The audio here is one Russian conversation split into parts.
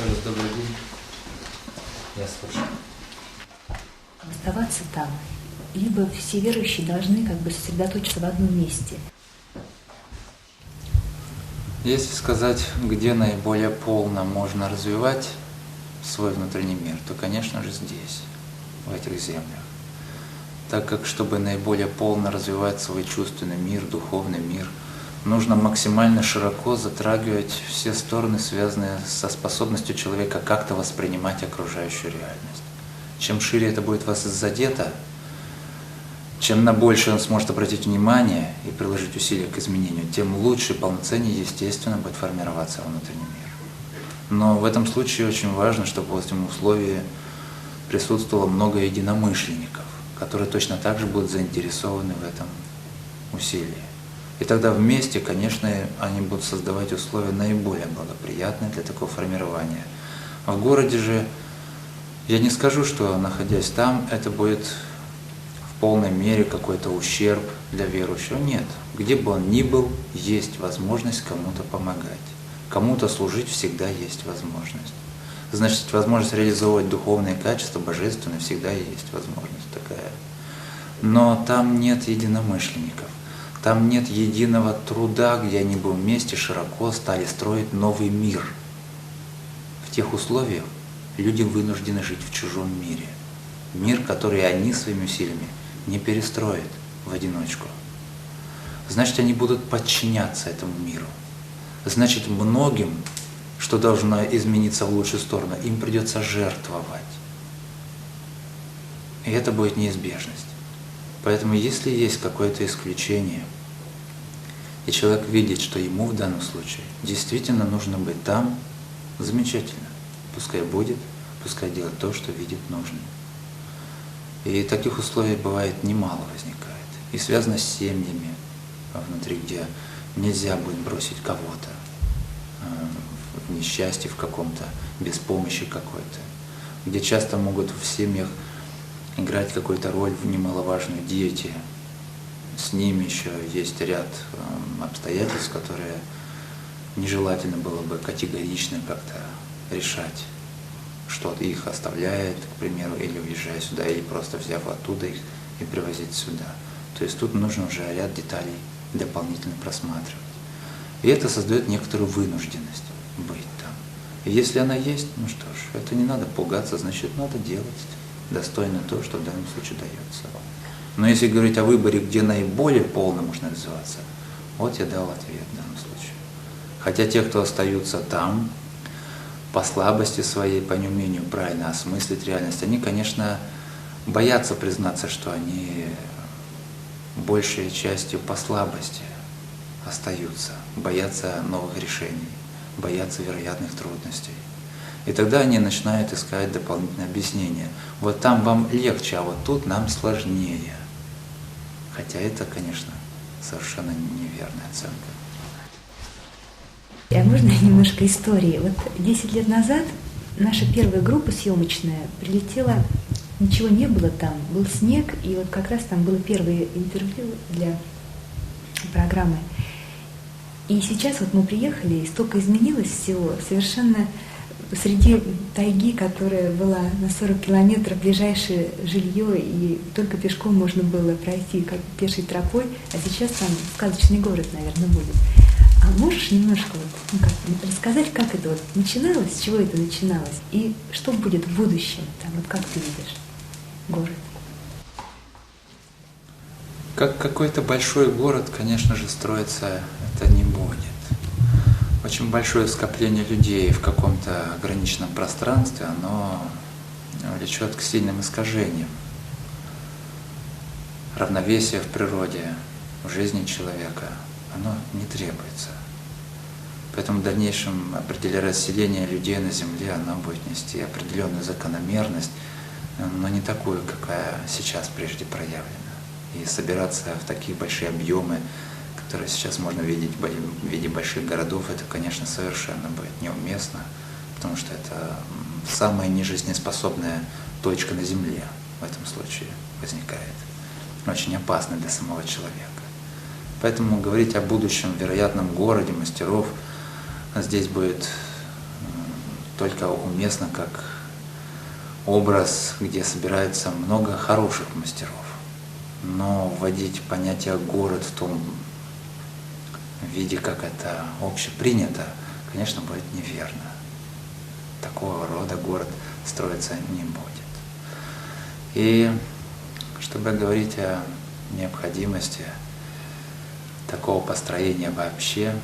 Еще раз добрый день. Я слушаю. Оставаться там, либо все верующие должны сосредоточиться в одном месте. Если сказать, где наиболее полно можно развивать свой внутренний мир, то, конечно же, здесь, в этих землях. Так как, чтобы наиболее полно развивать свой чувственный мир, духовный мир, нужно максимально широко затрагивать все стороны, связанные со способностью человека как-то воспринимать окружающую реальность. Чем шире это будет вас задето, чем на больше он сможет обратить внимание и приложить усилия к изменению, тем лучше, полноценнее, естественно, будет формироваться внутренний мир. Но в этом случае очень важно, чтобы в этом условии присутствовало много единомышленников, которые точно так же будут заинтересованы в этом усилии. И тогда вместе, конечно, они будут создавать условия наиболее благоприятные для такого формирования. А в городе же, я не скажу, что, находясь там, это будет в полной мере какой-то ущерб для верующего. Нет. Где бы он ни был, есть возможность кому-то помогать. Кому-то служить всегда есть возможность. Значит, возможность реализовывать духовные качества, божественные, всегда есть возможность такая. Но там нет единомышленников. Там нет единого труда, где они бы вместе широко стали строить новый мир. В тех условиях люди вынуждены жить в чужом мире. Мир, который они своими усилиями не перестроят в одиночку. Значит, они будут подчиняться этому миру. Значит, многим, что должно измениться в лучшую сторону, им придется жертвовать. И это будет неизбежность. Поэтому, если есть какое-то исключение, и человек видит, что ему в данном случае действительно нужно быть там, замечательно. Пускай будет, пускай делает то, что видит нужным. И таких условий бывает немало возникает. И связано с семьями внутри, где нельзя будет бросить кого-то в несчастье в каком-то, без помощи какой-то. Где часто могут в семьях играть какую-то роль немаловажную дети. С ними еще есть ряд обстоятельств, которые нежелательно было бы категорично как-то решать. Что-то их оставляет, к примеру, или уезжая сюда, или просто взяв оттуда их и привозить сюда. То есть тут нужно уже ряд деталей дополнительно просматривать. И это создает некоторую вынужденность быть там. И если она есть, ну что ж, это не надо пугаться, значит, надо делать достойно то, что в данном случае дается. Но если говорить о выборе, где наиболее полно можно развиваться, вот я дал ответ в данном случае. Хотя те, кто остаются там, по слабости своей, по неумению правильно осмыслить реальность, они, конечно, боятся признаться, что они большей частью по слабости остаются, боятся новых решений, боятся вероятных трудностей. И тогда они начинают искать дополнительные объяснения. Вот там вам легче, а вот тут нам сложнее. Хотя это, конечно, совершенно неверная оценка. А можно немножко истории? Вот 10 лет назад наша первая группа съемочная прилетела, ничего не было там, был снег, и вот как раз там было первое интервью для программы. И сейчас вот мы приехали, и столько изменилось всего, совершенно среди тайги, которая была на 40 километров, ближайшее жилье, и только пешком можно было пройти, как пешей тропой, а сейчас там сказочный город, наверное, будет. А можешь немножко рассказать, как это начиналось, с чего это начиналось, и что будет в будущем, там, как ты видишь город? Как какой-то большой город, конечно же, строиться это не будет. Очень большое скопление людей в каком-то ограниченном пространстве, оно влечет к сильным искажениям. Равновесие в природе, в жизни человека, оно не требуется. Поэтому в дальнейшем расселение людей на Земле, оно будет нести определенную закономерность, но не такую, какая сейчас прежде проявлена. И собираться в такие большие объемы, которые сейчас можно видеть в виде больших городов, это, конечно, совершенно будет неуместно, потому что это самая нежизнеспособная точка на Земле в этом случае возникает. Очень опасно для самого человека. Поэтому говорить о будущем вероятном городе мастеров здесь будет только уместно как образ, где собирается много хороших мастеров. Но вводить понятие «город» в том виде, как это общепринято, конечно, будет неверно. Такого рода город строиться не будет. И чтобы говорить о необходимости такого построения вообще,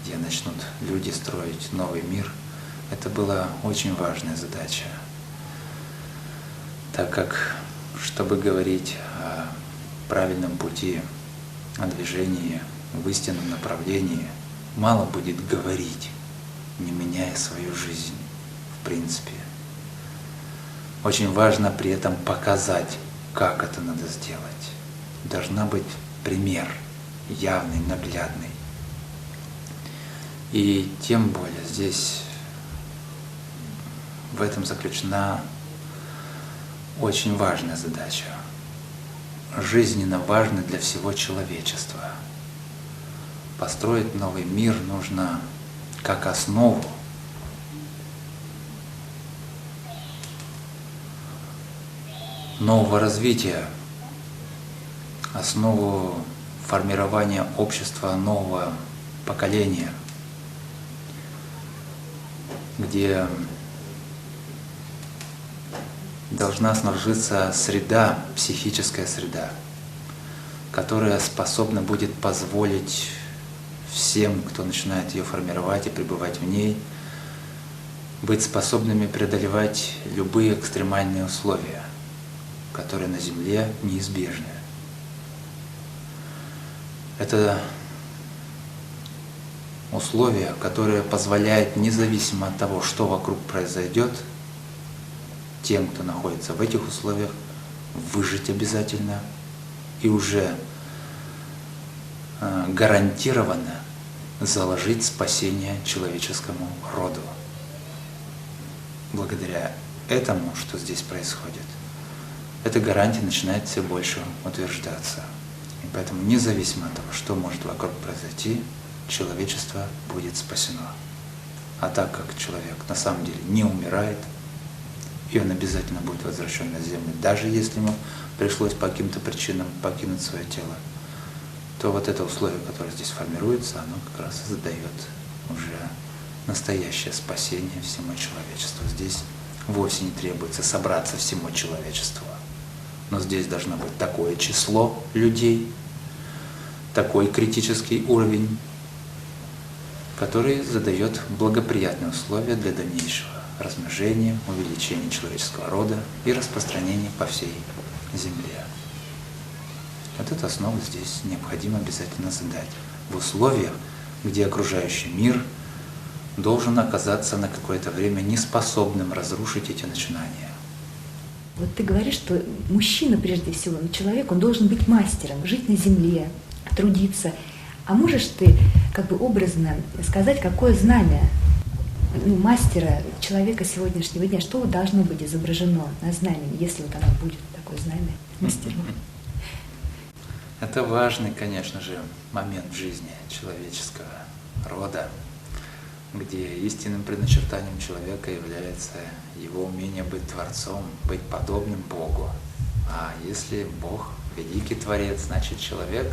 где начнут люди строить новый мир, это была очень важная задача. Так как, чтобы говорить о правильном пути, о движении в истинном направлении, мало будет говорить, не меняя свою жизнь, в принципе. Очень важно при этом показать, как это надо сделать. Должна быть пример, явный, наглядный. И тем более здесь в этом заключена очень важная задача, жизненно важная для всего человечества. Построить новый мир нужно как основу нового развития, основу формирования общества нового поколения, где должна сложиться среда, психическая среда, которая способна будет позволить всем, кто начинает ее формировать и пребывать в ней, быть способными преодолевать любые экстремальные условия, которые на Земле неизбежны. Это условия, которые позволяют, независимо от того, что вокруг произойдет, тем, кто находится в этих условиях, выжить обязательно и уже гарантированно заложить спасение человеческому роду. Благодаря этому, что здесь происходит, эта гарантия начинает все больше утверждаться. И поэтому, независимо от того, что может вокруг произойти, человечество будет спасено. А так как человек на самом деле не умирает, и он обязательно будет возвращен на землю, даже если ему пришлось по каким-то причинам покинуть свое тело, то вот это условие, которое здесь формируется, оно как раз и задает уже настоящее спасение всему человечеству. Здесь вовсе не требуется собраться всему человечеству, но здесь должно быть такое число людей, такой критический уровень, который задает благоприятные условия для дальнейшего размножения, увеличения человеческого рода и распространения по всей Земле. Вот эту основу здесь необходимо обязательно задать в условиях, где окружающий мир должен оказаться на какое-то время неспособным разрушить эти начинания. Вот ты говоришь, что мужчина, прежде всего, человек, он должен быть мастером, жить на земле, трудиться. А можешь ты как бы образно сказать, какое знамя мастера, человека сегодняшнего дня, что должно быть изображено на знамени, если вот оно будет, такое знамя мастеров? Это важный, конечно же, момент в жизни человеческого рода, где истинным предначертанием человека является его умение быть Творцом, быть подобным Богу. А если Бог великий Творец, значит человек,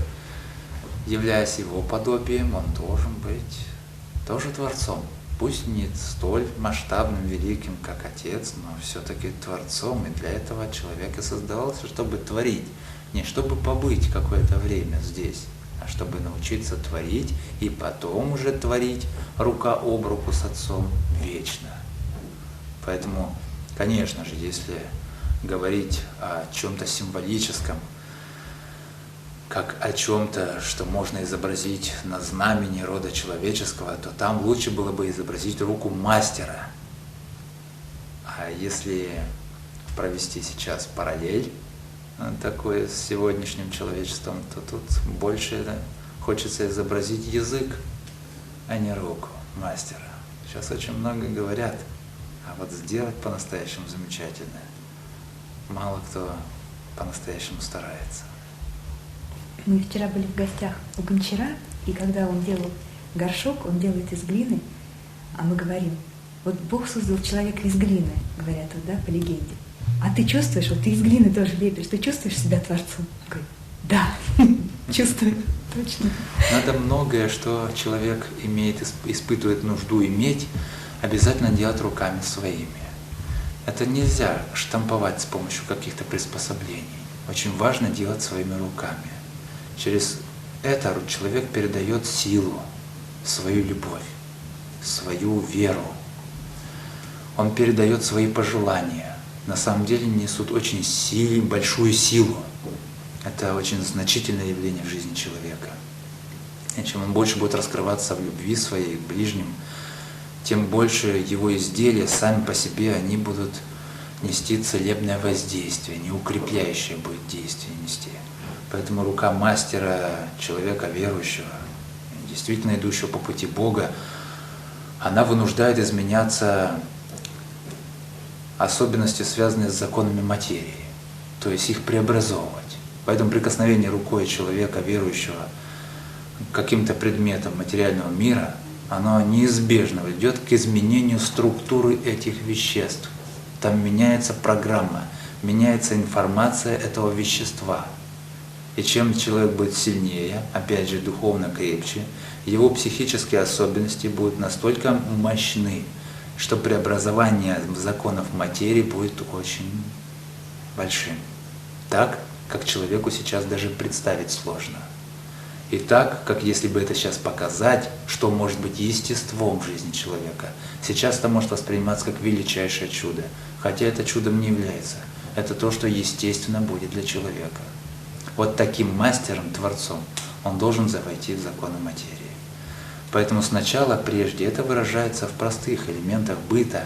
являясь его подобием, он должен быть тоже Творцом. Пусть не столь масштабным, великим, как Отец, но все-таки Творцом. И для этого человек и создавался, чтобы творить. Не чтобы побыть какое-то время здесь, а чтобы научиться творить и потом уже творить рука об руку с Отцом вечно. Поэтому, конечно же, если говорить о чем-то символическом, как о чем-то, что можно изобразить на знамени рода человеческого, то там лучше было бы изобразить руку мастера. А если провести сейчас параллель такой с сегодняшним человечеством, то тут больше хочется изобразить язык, а не руку мастера. Сейчас очень много говорят, а вот сделать по-настоящему замечательно мало кто по-настоящему старается. Мы вчера были в гостях у Гончара, и когда он делал горшок, он делает из глины, а мы говорим, Вот Бог создал человека из глины, говорят, вот, да, по легенде. А ты чувствуешь, вот ты из глины тоже лепишь, ты чувствуешь себя Творцом? Он говорит, да, чувствую, точно. Надо многое, что человек испытывает нужду иметь, обязательно делать руками своими. Это нельзя штамповать с помощью каких-то приспособлений. Очень важно делать своими руками. Через это человек передает силу, свою любовь, свою веру. Он передает свои пожелания. На самом деле несут очень большую силу. Это очень значительное явление в жизни человека. И чем он больше будет раскрываться в любви своей к ближним, тем больше его изделия сами по себе они будут нести целебное воздействие, не укрепляющее будет действие нести. Поэтому рука мастера, человека верующего, действительно идущего по пути Бога, она вынуждает изменяться особенности, связанные с законами материи, то есть их преобразовывать. Поэтому прикосновение рукой человека верующего к каким-то предметам материального мира, оно неизбежно ведет к изменению структуры этих веществ. Там меняется программа, меняется информация этого вещества. И чем человек будет сильнее, опять же духовно крепче, его психические особенности будут настолько мощны, что преобразование законов материи будет очень большим. Так, как человеку сейчас даже представить сложно. И так, как если бы это сейчас показать, что может быть естеством в жизни человека, сейчас это может восприниматься как величайшее чудо, хотя это чудом не является. Это то, что естественно будет для человека. Вот таким мастером, творцом, он должен войти в законы материи. Поэтому сначала, прежде, это выражается в простых элементах быта,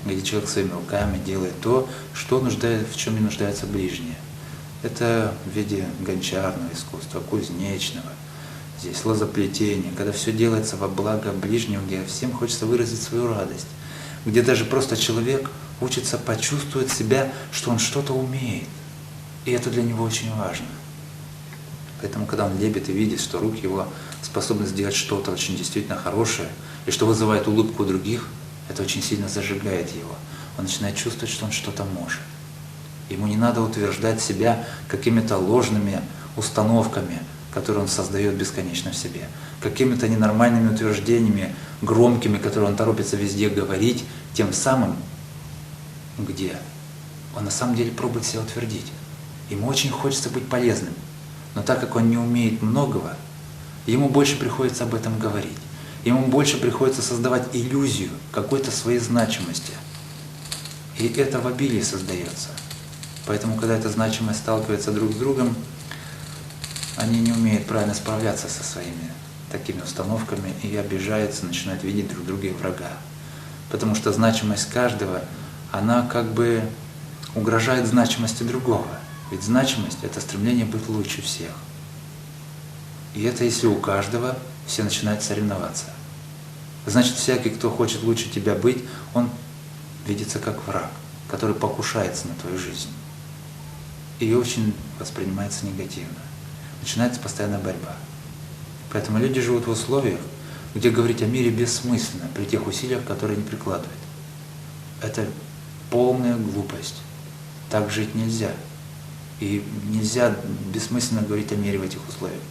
где человек своими руками делает то, в чем не нуждаются ближние. Это в виде гончарного искусства, кузнечного, здесь лозоплетения, когда все делается во благо ближнего, где всем хочется выразить свою радость, где даже просто человек учится почувствовать себя, что он что-то умеет. И это для него очень важно. Поэтому, когда он лепит и видит, что руки его способны сделать что-то очень действительно хорошее, и что вызывает улыбку у других, это очень сильно зажигает его. Он начинает чувствовать, что он что-то может. Ему не надо утверждать себя какими-то ложными установками, которые он создает бесконечно в себе, какими-то ненормальными утверждениями, громкими, которые он торопится везде говорить, тем самым, где он на самом деле пробует себя утвердить. Ему очень хочется быть полезным, но так как он не умеет многого, ему больше приходится об этом говорить, ему больше приходится создавать иллюзию какой-то своей значимости. И это в обилии создается. Поэтому, когда эта значимость сталкивается друг с другом, они не умеют правильно справляться со своими такими установками и обижаются, начинают видеть друг друга и врага. Потому что значимость каждого, она как бы угрожает значимости другого. Ведь значимость – это стремление быть лучше всех. И это если у каждого все начинают соревноваться. Значит, всякий, кто хочет лучше тебя быть, он видится как враг, который покушается на твою жизнь. И очень воспринимается негативно. Начинается постоянная борьба. Поэтому люди живут в условиях, где говорить о мире бессмысленно при тех усилиях, которые они прикладывают. Это полная глупость. Так жить нельзя. И нельзя бессмысленно говорить о мире в этих условиях.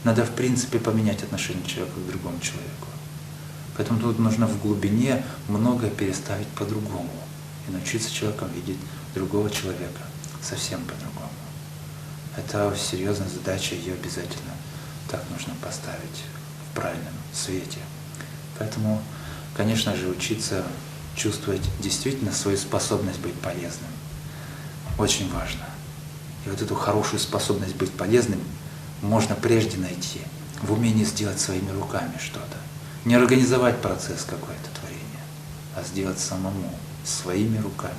Надо в принципе поменять отношение человека к другому человеку. Поэтому тут нужно в глубине многое переставить по-другому и научиться человеком видеть другого человека совсем по-другому. Это серьезная задача, ее обязательно так нужно поставить в правильном свете. Поэтому, конечно же, учиться чувствовать действительно свою способность быть полезным очень важно. И вот эту хорошую способность быть полезным можно прежде найти в умении сделать своими руками что-то. Не организовать процесс какое-то творения, а сделать самому, своими руками.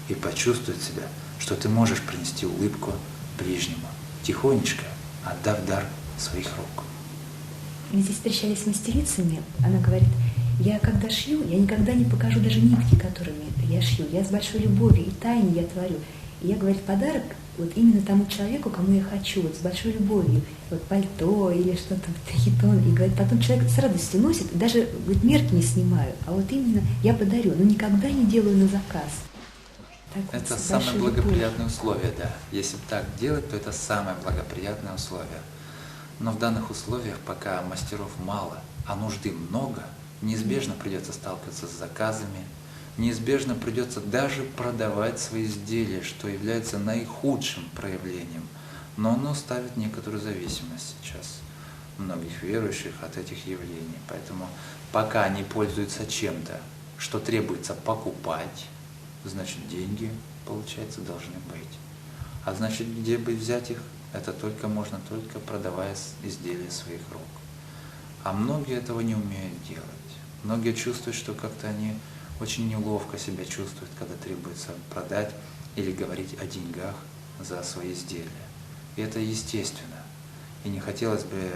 И почувствовать себя, что ты можешь принести улыбку ближнему, тихонечко отдав дар своих рук. Мы здесь встречались с мастерицами, она говорит, я когда шью, я никогда не покажу даже нитки, которыми я шью. Я с большой любовью и тайной я творю. И я, говорит, подарок вот именно тому человеку, кому я хочу, вот с большой любовью, вот пальто или что-то, вот, хитон, и говорит, потом человек с радостью носит, и даже говорит, мерки не снимаю, а вот именно я подарю, но никогда не делаю на заказ. Так вот, Это с самое большой благоприятное любовью. условие, да. Если так делать, то это самое благоприятное условие. Но в данных условиях, пока мастеров мало, а нужды много, неизбежно придется сталкиваться с заказами, неизбежно придется даже продавать свои изделия, что является наихудшим проявлением. Но оно ставит некоторую зависимость сейчас многих верующих от этих явлений. Поэтому пока они пользуются чем-то, что требуется покупать, значит деньги, получается, должны быть. А значит, где бы взять их? Это только можно, только продавая изделия своих рук. А многие этого не умеют делать. Многие чувствуют, что как-то они очень неловко себя чувствуют, когда требуется продать или говорить о деньгах за свои изделия. И это естественно. И не хотелось бы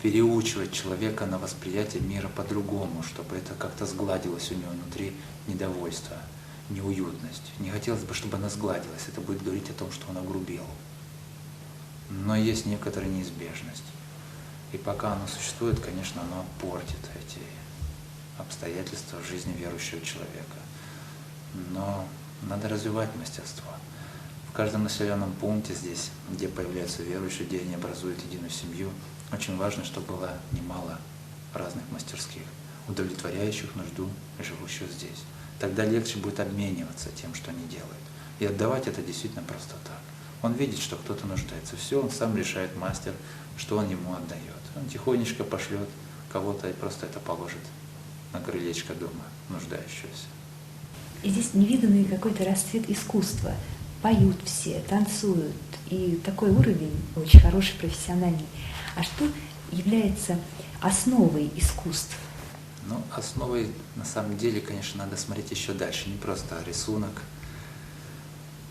переучивать человека на восприятие мира по-другому, чтобы это как-то сгладилось у него внутри недовольство, неуютность. Не хотелось бы, чтобы она сгладилась. Это будет говорить о том, что он огрубел. Но есть некоторая неизбежность. И пока оно существует, конечно, оно портит эти обстоятельства в жизни верующего человека. Но надо развивать мастерство. В каждом населенном пункте здесь, где появляются верующие, где они образуют единую семью, очень важно, чтобы было немало разных мастерских, удовлетворяющих нужду живущих здесь. Тогда легче будет обмениваться тем, что они делают. И отдавать это действительно просто так. Он видит, что кто-то нуждается. Все, он сам решает, мастер, что он ему отдает. Он тихонечко пошлет кого-то и просто это положит на крылечко дома нуждающегося. И здесь невиданный какой-то расцвет искусства. Поют все, танцуют, и такой уровень очень хороший, профессиональный. А что является основой искусств? Ну, основой, на самом деле, конечно, надо смотреть еще дальше, не просто рисунок.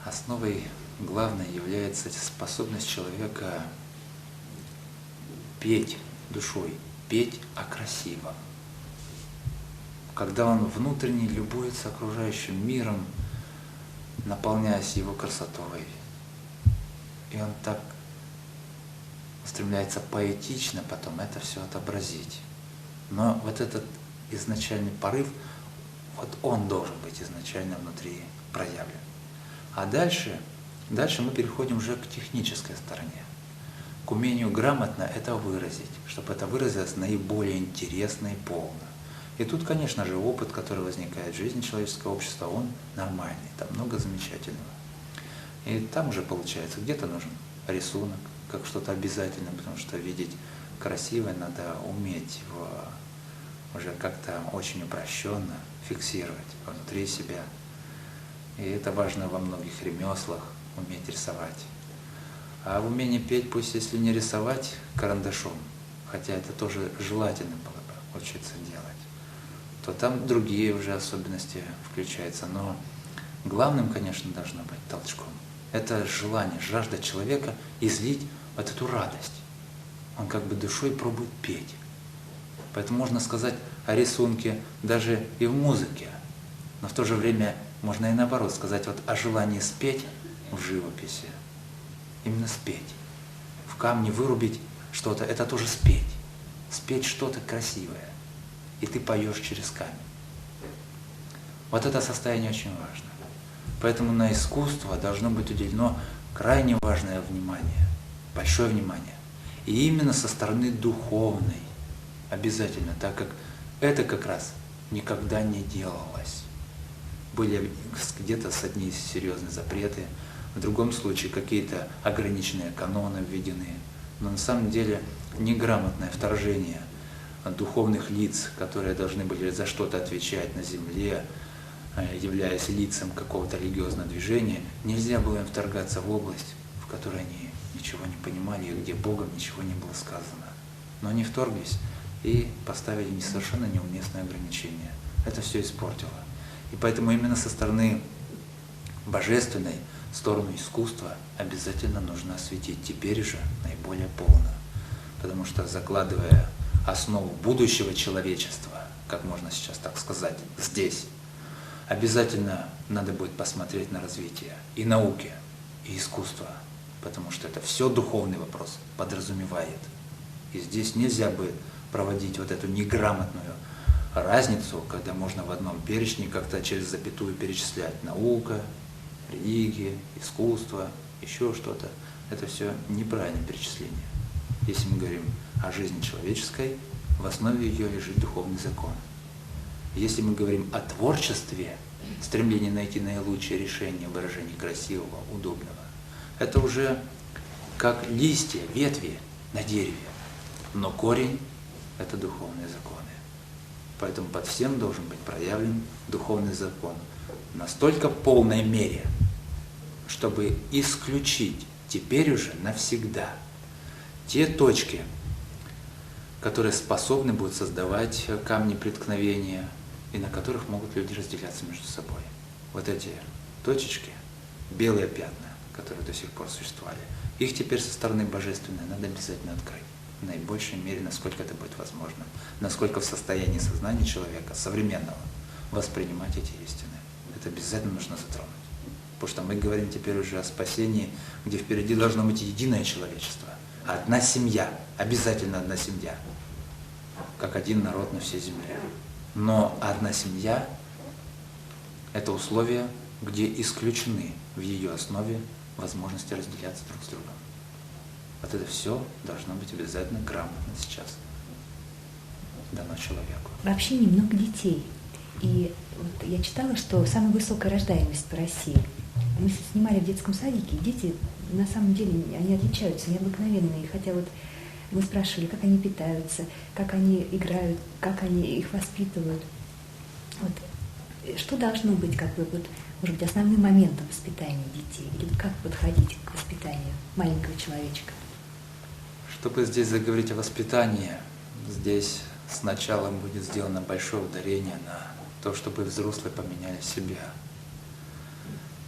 Основой главной является способность человека петь душой, петь о красивом. Когда он внутренне любуется окружающим миром, наполняясь его красотой, и он так устремляется поэтично потом это все отобразить. Но вот этот изначальный порыв, вот он должен быть изначально внутри проявлен. А дальше мы переходим уже к технической стороне, к умению грамотно это выразить, чтобы это выразилось наиболее интересно и полно. И тут, конечно же, опыт, который возникает в жизни человеческого общества, он нормальный, там много замечательного. И там уже получается, где-то нужен рисунок, как что-то обязательное, потому что видеть красивое надо уметь его уже как-то очень упрощенно фиксировать внутри себя. И это важно во многих ремеслах, уметь рисовать. А в умении петь, пусть если не рисовать карандашом, хотя это тоже желательно было бы учиться делать, то там другие уже особенности включаются. Но главным, конечно, должно быть толчком. Это желание, жажда человека излить вот эту радость. Он как бы душой пробует петь. Поэтому можно сказать о рисунке даже и в музыке. Но в то же время можно и наоборот сказать вот о желании спеть в живописи. Именно спеть. В камне вырубить что-то, это тоже спеть. Спеть что-то красивое. И ты поешь через камень. Вот это состояние очень важно. Поэтому на искусство должно быть уделено крайне важное внимание, большое внимание. И именно со стороны духовной. Обязательно, так как это как раз никогда не делалось. Были где-то одни серьезные запреты, в другом случае какие-то ограниченные каноны введены. Но на самом деле неграмотное вторжение духовных лиц, которые должны были за что-то отвечать на земле, являясь лицом какого-то религиозного движения, нельзя было им вторгаться в область, в которой они ничего не понимали и где Богом ничего не было сказано. Но они вторглись и поставили совершенно неуместные ограничения. Это все испортило. И поэтому именно со стороны божественной, сторону искусства обязательно нужно осветить теперь же наиболее полно. Потому что закладывая основу будущего человечества, как можно сейчас так сказать, здесь, обязательно надо будет посмотреть на развитие и науки. и искусство, потому что это все духовный вопрос подразумевает. И здесь нельзя бы проводить вот эту неграмотную разницу, когда можно в одном перечне как-то через запятую перечислять наука, религия, искусство, еще что-то. Это все неправильное перечисление. Если мы говорим о жизни человеческой, в основе ее лежит духовный закон. Если мы говорим о творчестве, стремлении найти наилучшее решение выражения красивого, удобного, это уже как листья, ветви на дереве. Но корень – это духовные законы. Поэтому под всем должен быть проявлен духовный закон в настолько полной мере, чтобы исключить теперь уже навсегда те точки, которые способны будут создавать камни преткновения и на которых могут люди разделяться между собой. Вот эти точечки, белые пятна, которые до сих пор существовали, их теперь со стороны божественной надо обязательно открыть. В наибольшей мере, насколько это будет возможно, насколько в состоянии сознания человека, современного, воспринимать эти истины. Это обязательно нужно затронуть. Потому что мы говорим теперь уже о спасении, где впереди должно быть единое человечество, одна семья, обязательно одна семья, как один народ на всей земле. Но одна семья – это условие, где исключены в ее основе возможности разделяться друг с другом. Вот это все должно быть обязательно грамотно сейчас дано человеку. В общине много детей. И вот я читала, что самая высокая рождаемость по России. Мы снимали в детском садике, и дети на самом деле они отличаются, необыкновенные. Хотя вот мы спрашивали, как они питаются, как они играют, как они их воспитывают. Вот. Что должно быть, как бы, вот, может быть, основным моментом воспитания детей? Или как подходить к воспитанию маленького человечка? Чтобы здесь заговорить о воспитании, здесь сначала будет сделано большое ударение на то, чтобы взрослые поменяли себя.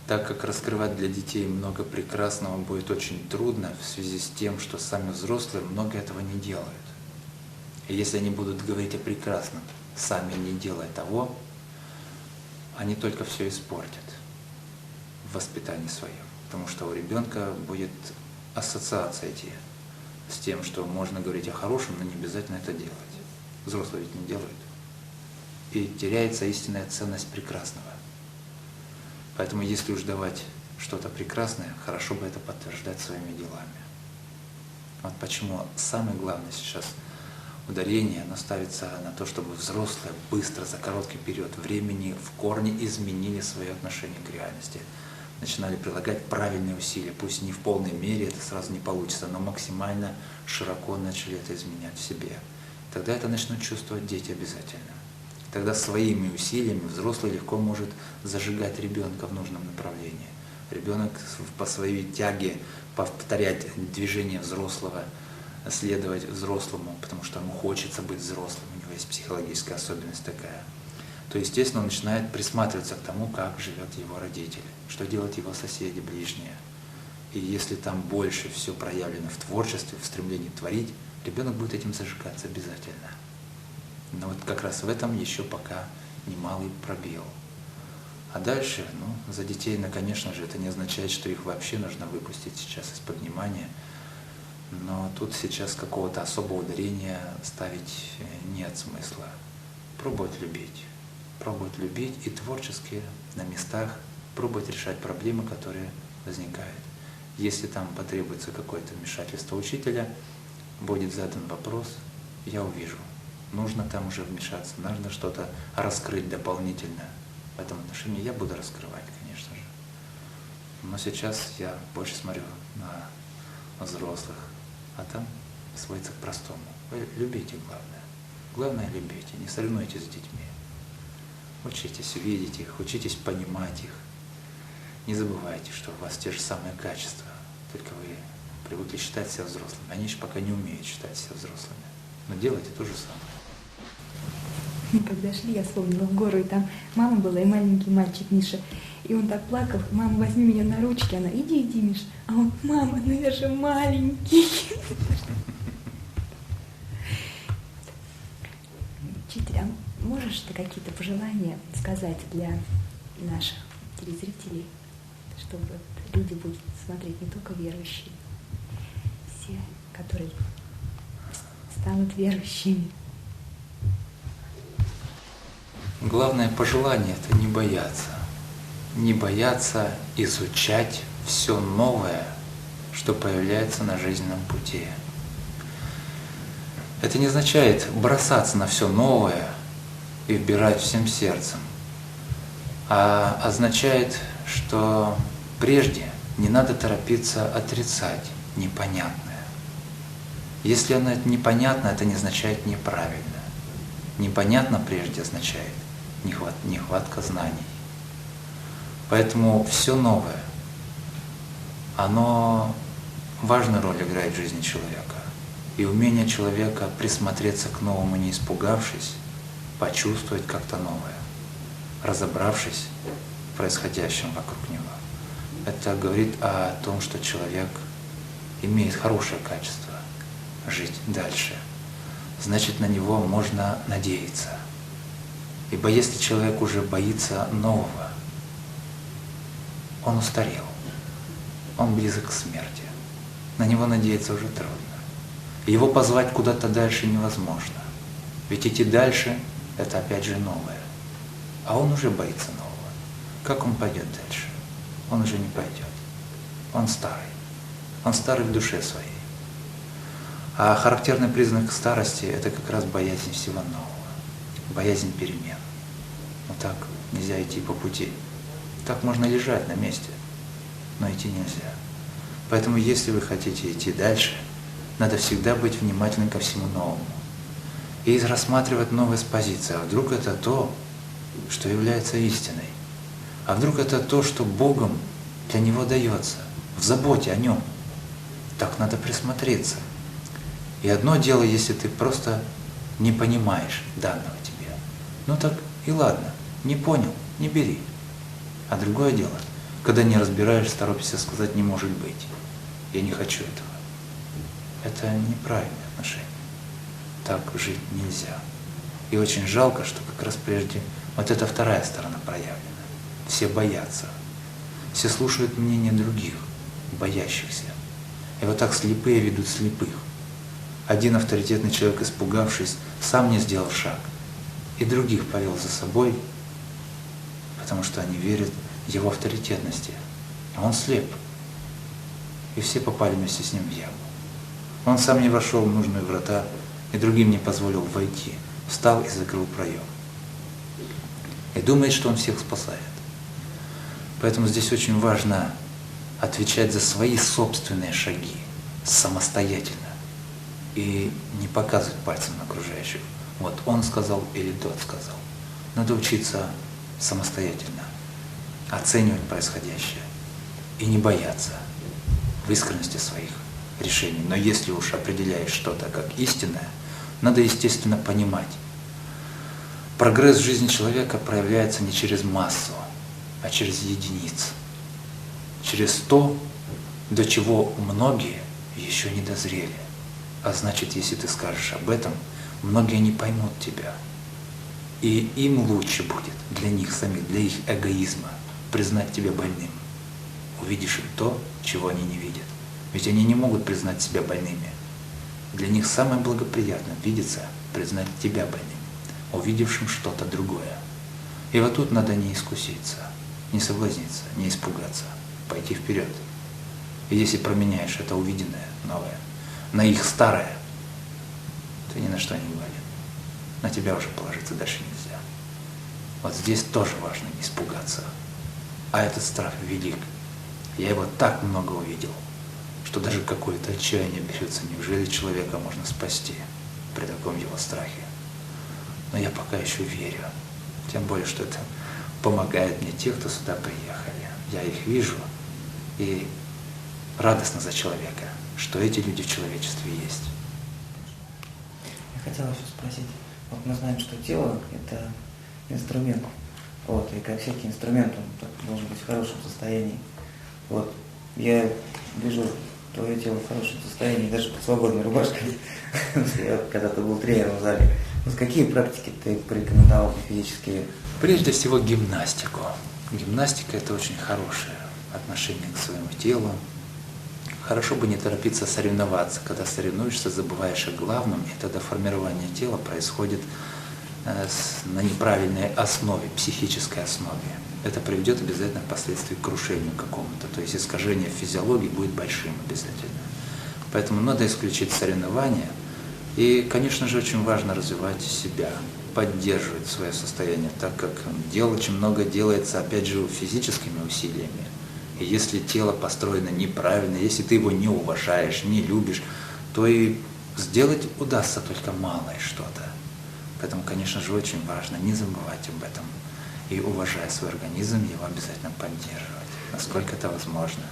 Так как раскрывать для детей много прекрасного будет очень трудно в связи с тем, что сами взрослые много этого не делают. И если они будут говорить о прекрасном, сами не делая того, они только все испортят в воспитании своем. Потому что у ребенка будет ассоциация идти с тем, что можно говорить о хорошем, но не обязательно это делать. Взрослые ведь не делают. И теряется истинная ценность прекрасного. Поэтому если уж давать что-то прекрасное, хорошо бы это подтверждать своими делами. Вот почему самое главное сейчас ударение, оно ставится на то, чтобы взрослые быстро, за короткий период времени в корне изменили свое отношение к реальности. Начинали прилагать правильные усилия, пусть не в полной мере, это сразу не получится, но максимально широко начали это изменять в себе. Тогда это начнут чувствовать дети обязательно. Тогда своими усилиями взрослый легко может зажигать ребенка в нужном направлении. Ребенок по своей тяге повторять движение взрослого, следовать взрослому, потому что ему хочется быть взрослым, у него есть психологическая особенность такая, то, естественно, он начинает присматриваться к тому, как живет его родители, что делают его соседи, ближние. И если там больше все проявлено в творчестве, в стремлении творить, ребенок будет этим зажигаться обязательно. Но вот как раз в этом еще пока немалый пробел. А дальше, за детей, конечно же, это не означает, что их вообще нужно выпустить сейчас из-под внимания. Но тут сейчас какого-то особого ударения ставить нет смысла. Пробовать любить и творчески на местах пробовать решать проблемы, которые возникают. Если там потребуется какое-то вмешательство учителя, будет задан вопрос, я увижу. Нужно там уже вмешаться, нужно что-то раскрыть дополнительно. В этом отношении я буду раскрывать, конечно же. Но сейчас я больше смотрю на взрослых, а там сводится к простому. Вы любите главное. Главное любите, не соревнуйтесь с детьми. Учитесь видеть их, учитесь понимать их. Не забывайте, что у вас те же самые качества, только вы привыкли считать себя взрослыми. Они еще пока не умеют считать себя взрослыми. Но делайте то же самое. Когда шли, я вспомнила в гору, и там мама была, и маленький мальчик Миша. И он так плакал: мама, возьми меня на ручки. Она: иди, Миш. А он: мама, ну я же маленький. Учитель, а можешь ты какие-то пожелания сказать для наших телезрителей? чтобы люди будут смотреть не только верующие, все, которые станут верующими. Главное пожелание – это не бояться. Не бояться изучать все новое, что появляется на жизненном пути. Это не означает бросаться на все новое и вбирать всем сердцем, а означает, что прежде не надо торопиться отрицать непонятное. Если оно непонятно, это не означает неправильно. Непонятно прежде означает нехватка знаний. Поэтому все новое, оно важную роль играет в жизни человека. И умение человека присмотреться к новому, не испугавшись, почувствовать как-то новое, разобравшись в происходящем вокруг него. Это говорит о том, что человек имеет хорошее качество жить дальше. Значит, на него можно надеяться. Ибо если человек уже боится нового, он устарел, он близок к смерти. На него надеяться уже трудно. Его позвать куда-то дальше невозможно. Ведь идти дальше – это опять же новое. А он уже боится нового. Как он пойдет дальше? Он уже не пойдет. Он старый. Он старый в душе своей. А характерный признак старости – это как раз боязнь всего нового, боязнь перемен. Но так нельзя идти по пути. Так можно лежать на месте, но идти нельзя. Поэтому если вы хотите идти дальше, надо всегда быть внимательным ко всему новому и рассматривать новое с позиции. А вдруг это то, что является истиной? А вдруг это то, что Богом для него дается, в заботе о нем? Так надо присмотреться. И одно дело, если ты просто не понимаешь данного тебе. Ну так и ладно, не понял, не бери. А другое дело, когда не разбираешь, торопишься сказать «не может быть». Я не хочу этого. Это неправильное отношение. Так жить нельзя. И очень жалко, что как раз прежде вот эта вторая сторона проявлена. Все боятся. Все слушают мнение других, боящихся. И вот так слепые ведут слепых. Один авторитетный человек, испугавшись, сам не сделал шаг. И других повел за собой, потому что они верят его авторитетности. А он слеп. И все попали вместе с ним в яму. Он сам не вошел в нужные врата, и другим не позволил войти. Встал и закрыл проем. И думает, что он всех спасает. Поэтому здесь очень важно отвечать за свои собственные шаги самостоятельно. И не показывать пальцем на окружающих. Вот он сказал или тот сказал. Надо учиться самостоятельно оценивать происходящее и не бояться в искренности своих решений. Но если уж определяешь что-то как истинное, надо, естественно, понимать. Прогресс в жизни человека проявляется не через массу, а через единиц. Через то, до чего многие еще не дозрели. А значит, если ты скажешь об этом, многие не поймут тебя. И им лучше будет, для них самих, для их эгоизма, признать тебя больным. Увидишь им то, чего они не видят. Ведь они не могут признать себя больными. Для них самое благоприятное видится признать тебя больным, увидевшим что-то другое. И вот тут надо не искуситься, не соблазниться, не испугаться, пойти вперед. И если променяешь это увиденное, новое, на их старое, ты ни на что не годен. На тебя уже положиться дальше нельзя. Вот здесь тоже важно не испугаться. А этот страх велик. Я его так много увидел, что даже какое-то отчаяние берется. Неужели человека можно спасти при таком его страхе? Но я пока еще верю. Тем более, что это помогает мне те, кто сюда приехали. Я их вижу и радостно за человека, что эти люди в человечестве есть. Я хотел еще спросить. Вот мы знаем, что тело – это инструмент. Вот, и как всякий инструмент, он должен быть в хорошем состоянии. Вот, я вижу твое тело в хорошем состоянии, даже под свободной рубашкой. Я когда-то был тренером в зале. Вот какие практики ты порекомендовал физические? Прежде всего гимнастику. Гимнастика – это очень хорошая отношение к своему телу. Хорошо бы не торопиться соревноваться. Когда соревнуешься, забываешь о главном, и тогда формирование тела происходит на неправильной основе, психической основе. Это приведет обязательно впоследствии к крушению какому-то. То есть искажение физиологии будет большим обязательно. Поэтому надо исключить соревнования. И, конечно же, очень важно развивать себя, поддерживать свое состояние, так как очень много делается, опять же, физическими усилиями. И если тело построено неправильно, если ты его не уважаешь, не любишь, то и сделать удастся только малое что-то. Поэтому, конечно же, очень важно не забывать об этом и, уважая свой организм, его обязательно поддерживать, насколько это возможно.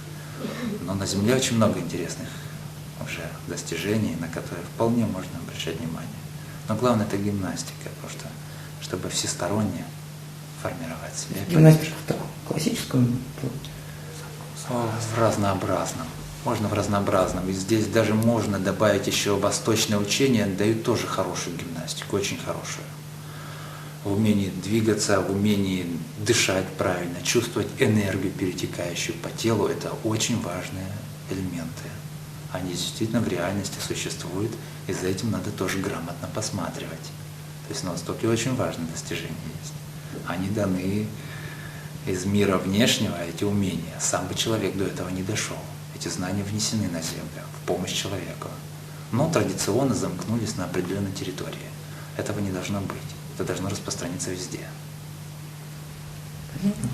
Но на Земле очень много интересных уже достижений, на которые вполне можно обращать внимание. Но главное — это гимнастика, потому что, чтобы всесторонне формировать себя. Гимнастика в таком классическом? В разнообразном. Можно в разнообразном. И здесь даже можно добавить еще восточное учение, дают тоже хорошую гимнастику, очень хорошую. В умении двигаться, в умении дышать правильно, чувствовать энергию, перетекающую по телу, это очень важные элементы. Они действительно в реальности существуют, и за этим надо тоже грамотно посматривать. То есть на Востоке очень важные достижения есть. Они даны из мира внешнего, эти умения. Сам бы человек до этого не дошел. Эти знания внесены на Землю, в помощь человеку. Но традиционно замкнулись на определенной территории. Этого не должно быть. Это должно распространиться везде. Понятно.